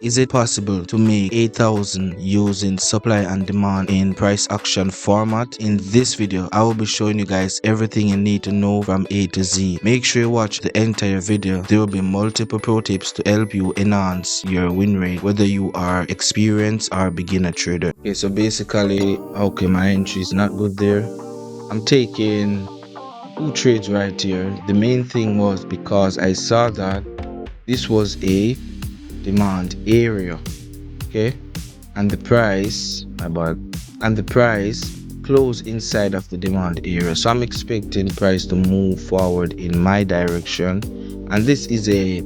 Is it possible to make 8,000 using supply and demand in price action format? In this video, I will be showing you guys everything you need to know from A to Z. Make sure you watch the entire video. There will be multiple pro tips to help you enhance your win rate, whether you are experienced or beginner trader. Okay, so basically, okay, my entry is not good there. I'm taking 2 trades right here. The main thing was because I saw that this was a demand area, okay, and the price closed inside of the demand area, so I'm expecting price to move forward in my direction. And this is a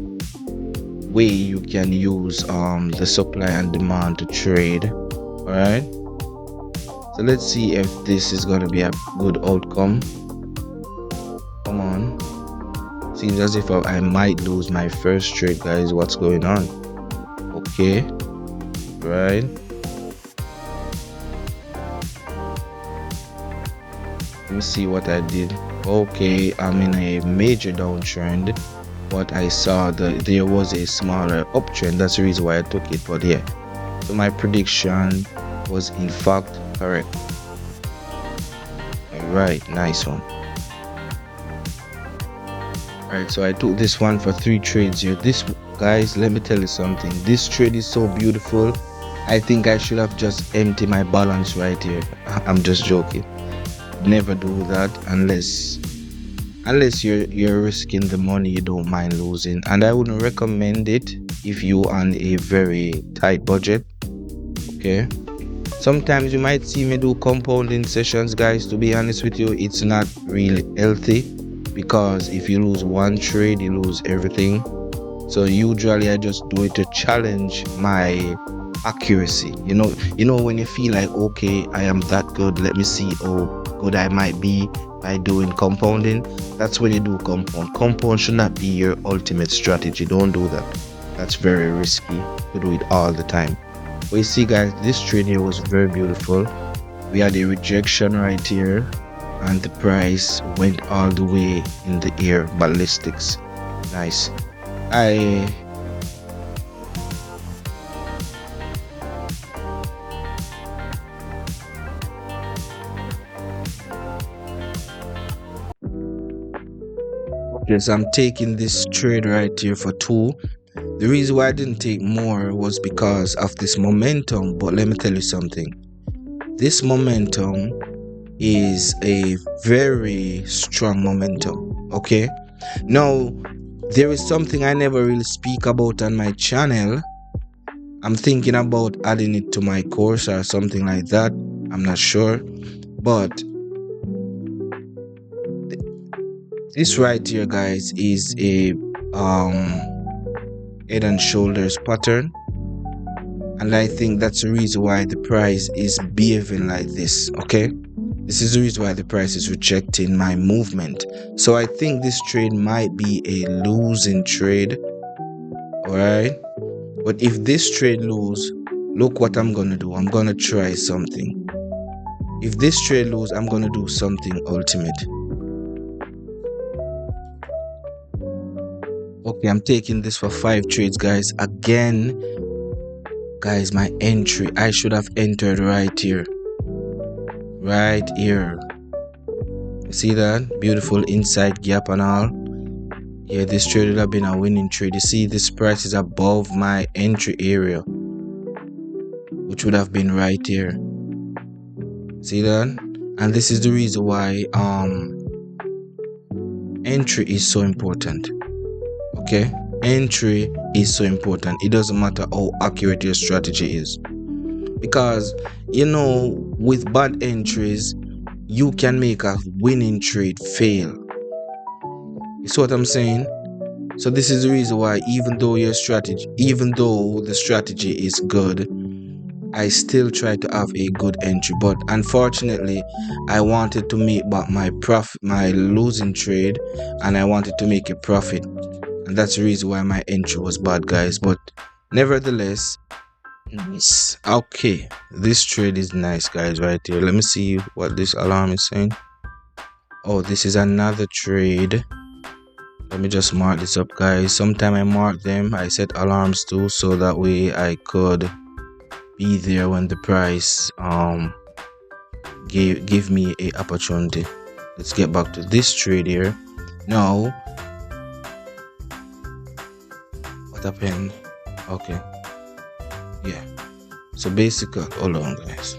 way you can use the supply and demand to trade. All right, so let's see if this is going to be a good outcome. Come on, seems as if I might lose my first trade, guys. What's going on? Okay, right, let me see what I did. Okay, I'm in a major downtrend, but I saw that there was a smaller uptrend. That's the reason why I took it. But yeah, so my prediction was in fact correct. All right, nice one. All right, so I took this one for 3 trades here. This, guys, let me tell you something. This trade is so beautiful. I think I should have just emptied my balance right here. I'm just joking. Never do that unless you're risking the money you don't mind losing. And I wouldn't recommend it if you're on a very tight budget. Okay, sometimes you might see me do compounding sessions, guys. To be honest with you, it's not really healthy, because if you lose one trade, you lose everything. So usually I just do it to challenge my accuracy. You know when you feel like, okay, I am that good, let me see how good I might be by doing compounding. That's when you do compound should not be your ultimate strategy. Don't do that. That's very risky to do it all the time. But you see, guys, this trade here was very beautiful. We had a rejection right here, and the price went all the way in the air, ballistics. Nice. Yes, I'm taking this trade right here for 2. The reason why I didn't take more was because of this momentum. But let me tell you something. This momentum is a very strong momentum. Okay, now there is something I never really speak about on my channel. I'm thinking about adding it to my course or something like that. I'm not sure, but this right here, guys, is a head and shoulders pattern, and I think that's the reason why the price is behaving like this. Okay, this is the reason why the price is rejecting my movement. So I think this trade might be a losing trade. All right, but if this trade lose, look what I'm gonna do. I'm gonna try something. If this trade lose, I'm gonna do something ultimate. Okay, I'm taking this for 5 trades, guys. Again, guys, my entry, I should have entered right here. Right here. See that? Beautiful inside gap and all. Yeah, this trade would have been a winning trade. You see, this price is above my entry area, which would have been right here. See that? And this is the reason why entry is so important. Okay, entry is so important. It doesn't matter how accurate your strategy is, because with bad entries you can make a winning trade fail. You see what I'm saying? So this is the reason why, even though the strategy is good, I still try to have a good entry. But unfortunately, I wanted to make back my losing trade, and I wanted to make a profit. And that's the reason why my entry was bad, guys. But nevertheless, nice. Okay, this trade is nice, guys, right here. Let me see what this alarm is saying. Oh, this is another trade. Let me just mark this up, guys. Sometime I mark them, I set alarms too, so that way I could be there when the price give me a opportunity. Let's get back to this trade here. Now, what happened? Okay, yeah. So basically, hold on, guys.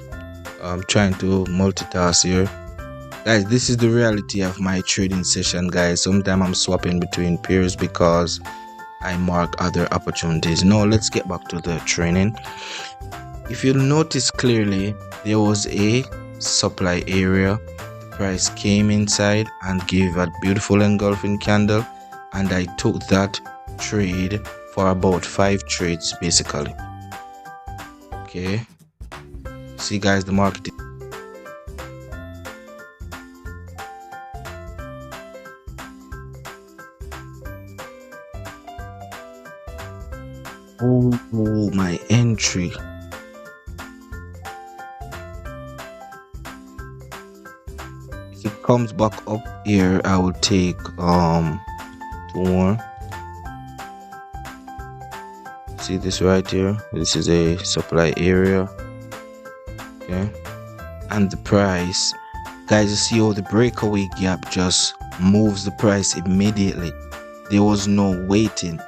I'm trying to multitask here. Guys, this is the reality of my trading session, guys. Sometimes I'm swapping between pairs because I mark other opportunities. Now, let's get back to the training. If you notice clearly, there was a supply area. The price came inside and gave a beautiful engulfing candle, and I took that trade for about 5 trades basically. Okay, see guys, the market my entry. If it comes back up here, I will take 2 more. See this right here? This is a supply area. Okay, and the price, guys, you see how the breakaway gap just moves the price immediately. There was no waiting.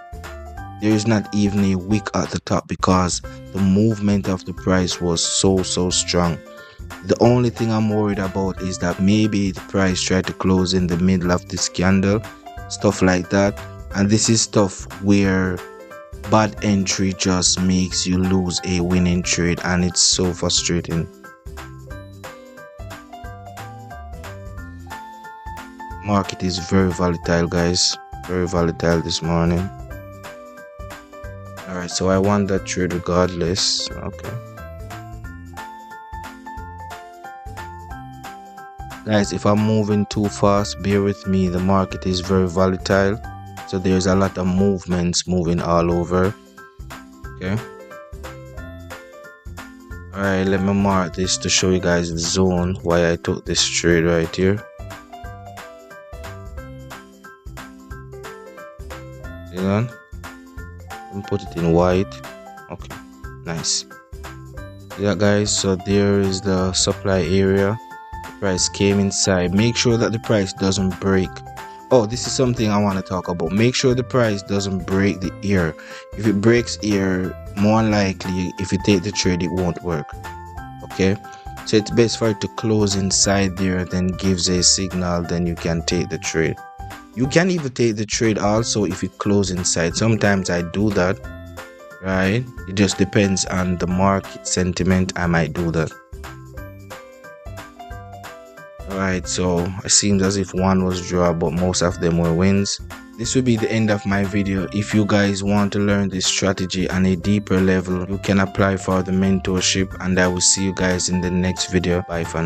There is not even a wick at the top because the movement of the price was so strong. The only thing I'm worried about is that maybe the price tried to close in the middle of this candle, stuff like that. And this is stuff where bad entry just makes you lose a winning trade, and it's so frustrating. Market is very volatile, guys, very volatile this morning. Alright, so I won that trade regardless. Okay, guys, if I'm moving too fast, bear with me. The market is very volatile, so there's a lot of movements moving all over. Okay, alright, let me mark this to show you guys the zone why I took this trade right here. See that? And put it in white. Okay, nice. Yeah, guys, so there is the supply area. The price came inside. Make sure that the price doesn't break. Oh, this is something I want to talk about. Make sure the price doesn't break the ear. If it breaks ear, more likely if you take the trade, it won't work. Okay, so it's best for it to close inside there, then gives a signal, then you can take the trade. You can even take the trade also if it closes inside. Sometimes I do that, right? It just depends on the market sentiment. I might do that. Alright, so it seems as if one was draw, but most of them were wins. This will be the end of my video. If you guys want to learn this strategy on a deeper level, you can apply for the mentorship, and I will see you guys in the next video. Bye for now.